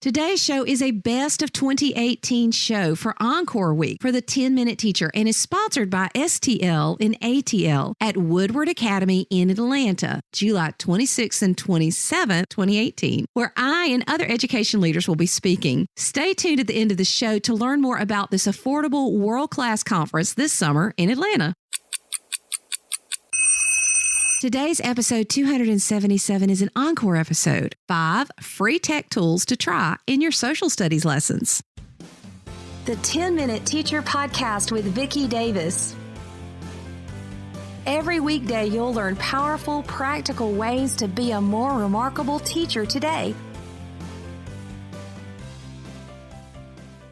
Today's show is a best of 2018 show for Encore Week for the 10-Minute Teacher and is sponsored by STL and ATL at Woodward Academy in Atlanta, July 26th and 27th, 2018, where I and other education leaders will be speaking. Stay tuned at the end of the show to learn more about this affordable world-class conference this summer in Atlanta. Today's episode 277 is an encore episode. 5 free tech tools to try in your social studies lessons. The 10-Minute Teacher Podcast with Vicki Davis. Every weekday, you'll learn powerful, practical ways to be a more remarkable teacher today.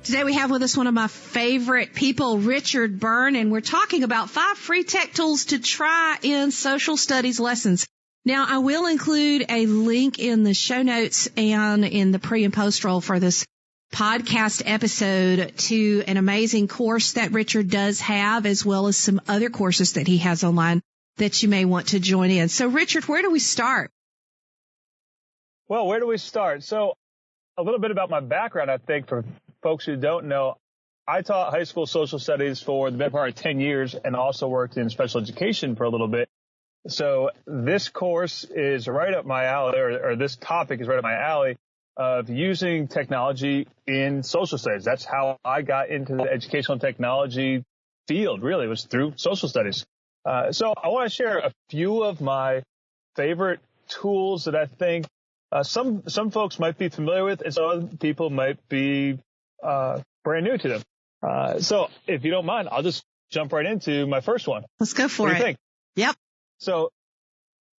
Today we have with us one of my favorite people, Richard Byrne, and we're talking about 5 free tech tools to try in social studies lessons. Now, I will include a link in the show notes and in the pre and post roll for this podcast episode to an amazing course that Richard does have, as well as some other courses that he has online that you may want to join in. So, Richard, where do we start? Well, where do we start? So, a little bit about my background, I think, for folks who don't know, I taught high school social studies for the better part of 10 years and also worked in special education for a little bit. So this course is right up my alley, or this topic is right up my alley of using technology in social studies. That's how I got into the educational technology field, really, was through social studies. So I want to share a few of my favorite tools that I think some folks might be familiar with, and some other people might be brand new to them. So if you don't mind, I'll just jump right into my first one. Let's go for it. What do you think? Yep. So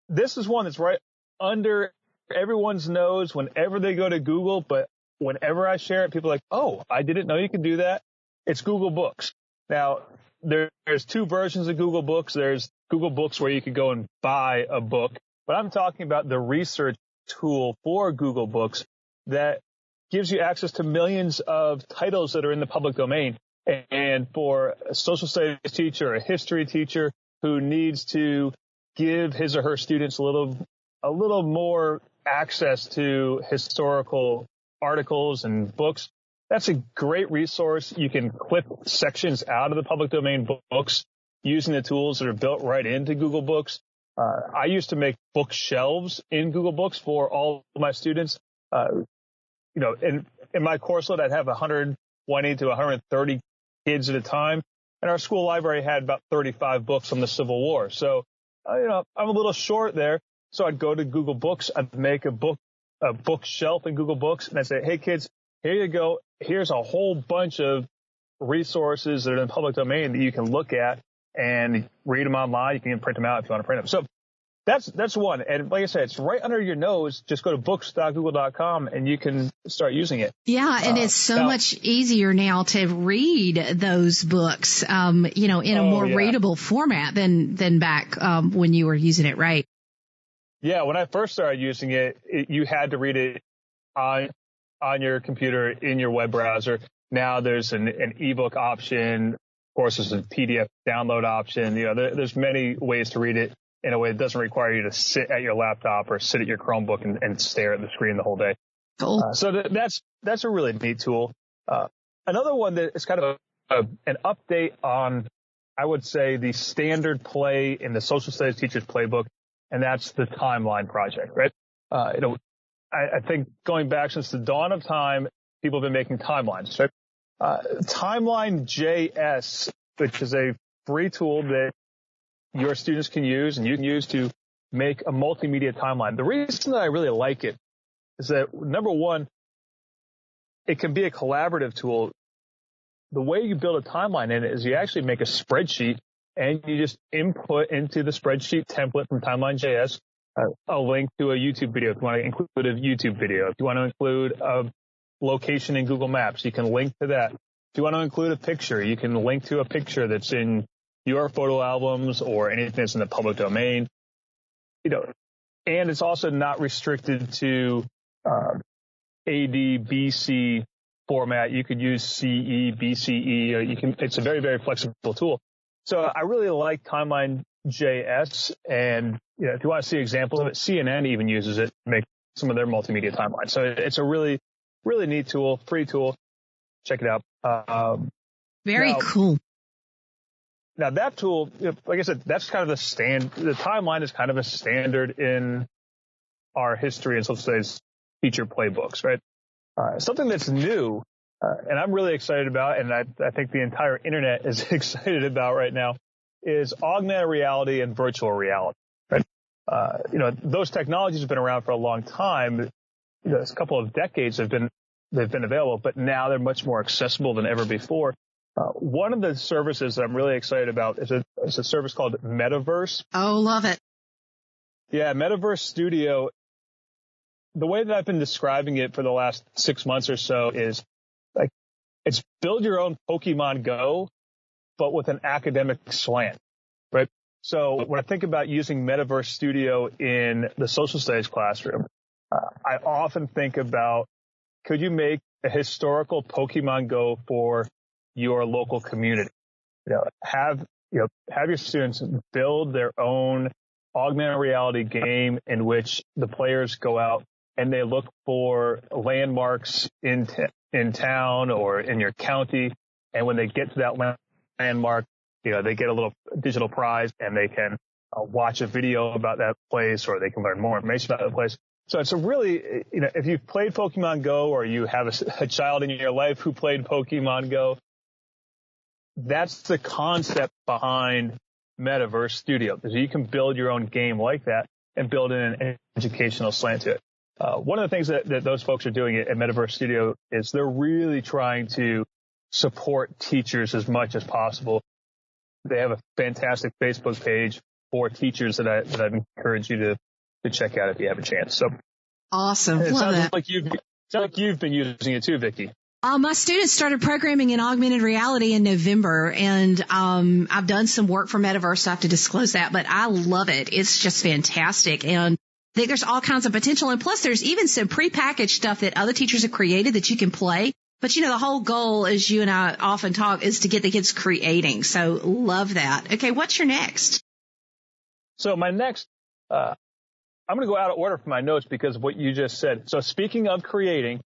this is one that's right under everyone's nose whenever they go to Google, but whenever I share it, people are like, oh, I didn't know you could do that. It's Google Books. Now, there's 2 versions of Google Books. There's Google Books where you could go and buy a book, but I'm talking about the research tool for Google Books that gives you access to millions of titles that are in the public domain. And for a social studies teacher, a history teacher who needs to give his or her students a little more access to historical articles and books, that's a great resource. You can clip sections out of the public domain books using the tools that are built right into Google Books. I used to make bookshelves in Google Books for all of my students. In my course load, I'd have 120 to 130 kids at a time. And our school library had about 35 books on the Civil War. So, I'm a little short there. So I'd go to Google Books. I'd make a bookshelf in Google Books. And I'd say, hey, kids, here you go. Here's a whole bunch of resources that are in the public domain that you can look at and read them online. You can even print them out if you want to print them. So that's one. And like I said, it's right under your nose. Just go to books.google.com and you can start using it. Yeah. And it's so much easier now to read those books, in a more readable format than back when you were using it, right? Yeah. When I first started using it, you had to read it on your computer in your web browser. Now there's an ebook option. Of course, there's a PDF download option. There's many ways to read it in a way that doesn't require you to sit at your laptop or sit at your Chromebook and stare at the screen the whole day. Cool. So that's a really neat tool. Another one that is kind of an update on, I would say, the standard play in the social studies teacher's playbook, and that's the timeline project, right? I think going back since the dawn of time, people have been making timelines, right? Timeline.js, which is a free tool that your students can use and you can use to make a multimedia timeline. The reason that I really like it is that, number one, it can be a collaborative tool. The way you build a timeline in it is you actually make a spreadsheet and you just input into the spreadsheet template from Timeline.js a link to a YouTube video. If you want to include a YouTube video, if you want to include a location in Google Maps, you can link to that. If you want to include a picture, you can link to a picture that's in your photo albums or anything that's in the public domain. And it's also not restricted to AD/BC format. You could use CE, BCE. It's a very, very flexible tool. So I really like Timeline.js. And if you want to see examples of it, CNN even uses it to make some of their multimedia timelines. So it's a really really neat tool, free tool. Check it out. Very cool. Now that tool, like I said, that's kind of the timeline is kind of a standard in our history and social studies teacher playbooks, right? Something that's new, and I'm really excited about, and I think the entire internet is excited about right now, is augmented reality and virtual reality, right? Those technologies have been around for a long time. A couple of decades they've been available, but now they're much more accessible than ever before. One of the services that I'm really excited about is a service called Metaverse. Oh, love it. Yeah, Metaverse Studio. The way that I've been describing it for the last 6 months or so is like it's build your own Pokemon Go, but with an academic slant, right? So when I think about using Metaverse Studio in the social studies classroom, I often think about, could you make a historical Pokemon Go for your local community? Have your students build their own augmented reality game in which the players go out and they look for landmarks in town or in your county. And when they get to that landmark, they get a little digital prize and they can watch a video about that place, or they can learn more information about that place. So it's a really, if you've played Pokemon Go or you have a child in your life who played Pokemon Go, that's the concept behind Metaverse Studio, because you can build your own game like that and build in an educational slant to it. One of the things that those folks are doing at Metaverse Studio is they're really trying to support teachers as much as possible. They have a fantastic Facebook page for teachers that I'd encourage you to check out if you have a chance. So awesome. It love sounds that. like you've been using it too, Vicki. My students started programming in augmented reality in November, and I've done some work for Metaverse, so I have to disclose that, but I love it. It's just fantastic, and I think there's all kinds of potential, and plus there's even some prepackaged stuff that other teachers have created that you can play. But, the whole goal, as you and I often talk, is to get the kids creating, so love that. Okay, what's your next? So my next, I'm going to go out of order for my notes because of what you just said. So speaking of creating,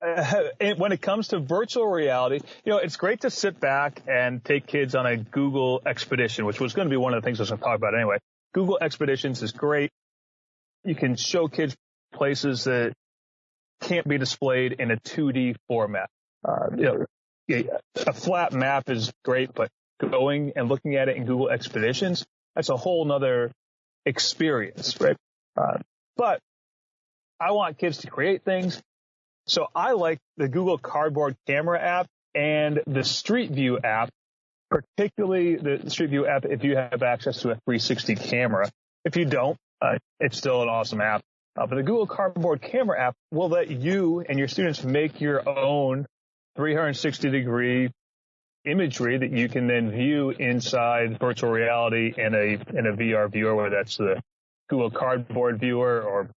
when it comes to virtual reality, it's great to sit back and take kids on a Google expedition, which was going to be one of the things I was going to talk about anyway. Google Expeditions is great. You can show kids places that can't be displayed in a 2D format. A flat map is great, but going and looking at it in Google Expeditions, that's a whole nother experience, right? But I want kids to create things. So I like the Google Cardboard Camera app and the Street View app, particularly the Street View app if you have access to a 360 camera. If you don't, it's still an awesome app. But the Google Cardboard Camera app will let you and your students make your own 360-degree imagery that you can then view inside virtual reality in a VR viewer, whether that's the Google Cardboard viewer or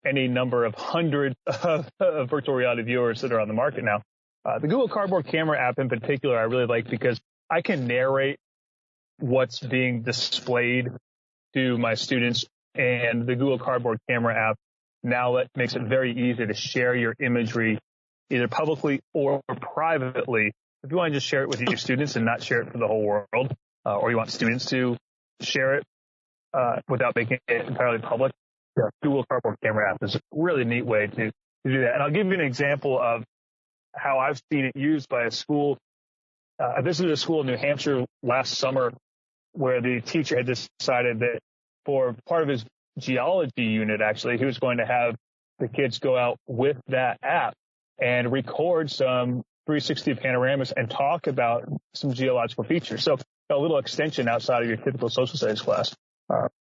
any number of hundreds of virtual reality viewers that are on the market now. The Google Cardboard Camera app in particular I really like because I can narrate what's being displayed to my students, and the Google Cardboard Camera app now makes it very easy to share your imagery either publicly or privately. If you want to just share it with your students and not share it for the whole world, or you want students to share it without making it entirely public, the Google Cardboard Camera app is a really neat way to do that. And I'll give you an example of how I've seen it used by a school. I visited a school in New Hampshire last summer where the teacher had decided that for part of his geology unit, actually, he was going to have the kids go out with that app and record some 360 panoramas and talk about some geological features. So a little extension outside of your typical social studies class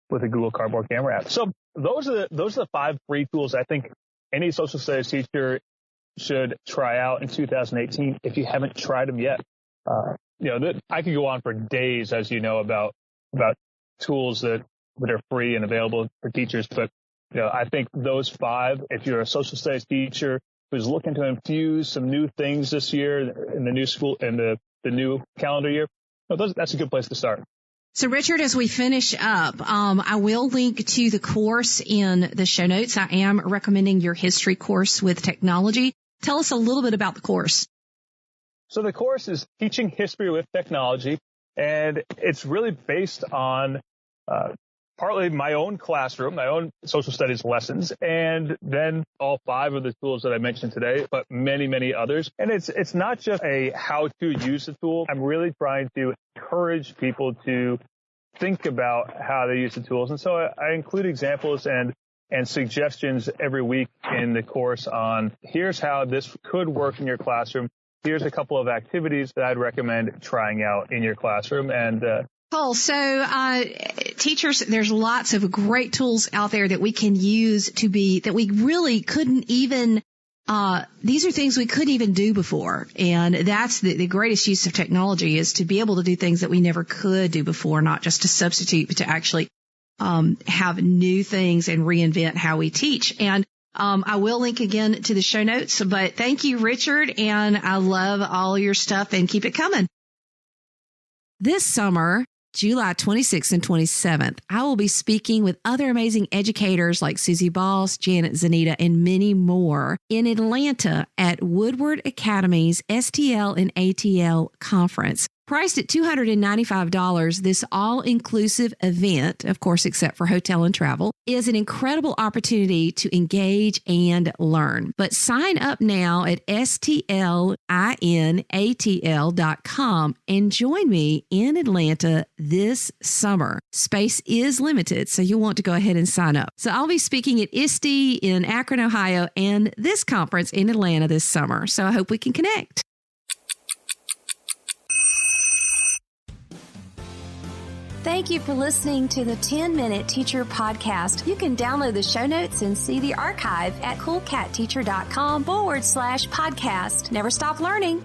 with the Google Cardboard Camera app. So those are the 5 free tools I think any social studies teacher should try out in 2018 if you haven't tried them yet. I could go on for days, as you know, about tools that are free and available for teachers. But, I think those 5, if you're a social studies teacher who's looking to infuse some new things this year in the new school and the new calendar year, that's a good place to start. So, Richard, as we finish up, I will link to the course in the show notes. I am recommending your history course with technology. Tell us a little bit about the course. So the course is Teaching History with Technology, and it's really based on partly my own classroom, my own social studies lessons, and then all 5 of the tools that I mentioned today, but many, many others. And it's not just a how to use the tool. I'm really trying to encourage people to think about how they use the tools. And so I include examples and suggestions every week in the course on here's how this could work in your classroom. Here's a couple of activities that I'd recommend trying out in your classroom. And Cool. So, teachers, there's lots of great tools out there that we can use that we really couldn't even, these are things we couldn't even do before. And that's the greatest use of technology, is to be able to do things that we never could do before, not just to substitute, but to actually, have new things and reinvent how we teach. And I will link again to the show notes, but thank you, Richard. And I love all your stuff, and keep it coming. This summer, July 26th and 27th, I will be speaking with other amazing educators like Susie Boss, Janet Zanita, and many more in Atlanta at Woodward Academy's STL and ATL conference. Priced at $295, this all-inclusive event, of course, except for hotel and travel, is an incredible opportunity to engage and learn. But sign up now at stlinatl.com and join me in Atlanta this summer. Space is limited, so you'll want to go ahead and sign up. So I'll be speaking at ISTE in Akron, Ohio, and this conference in Atlanta this summer. So I hope we can connect. Thank you for listening to the 10-Minute Teacher Podcast. You can download the show notes and see the archive at coolcatteacher.com/podcast. Never stop learning.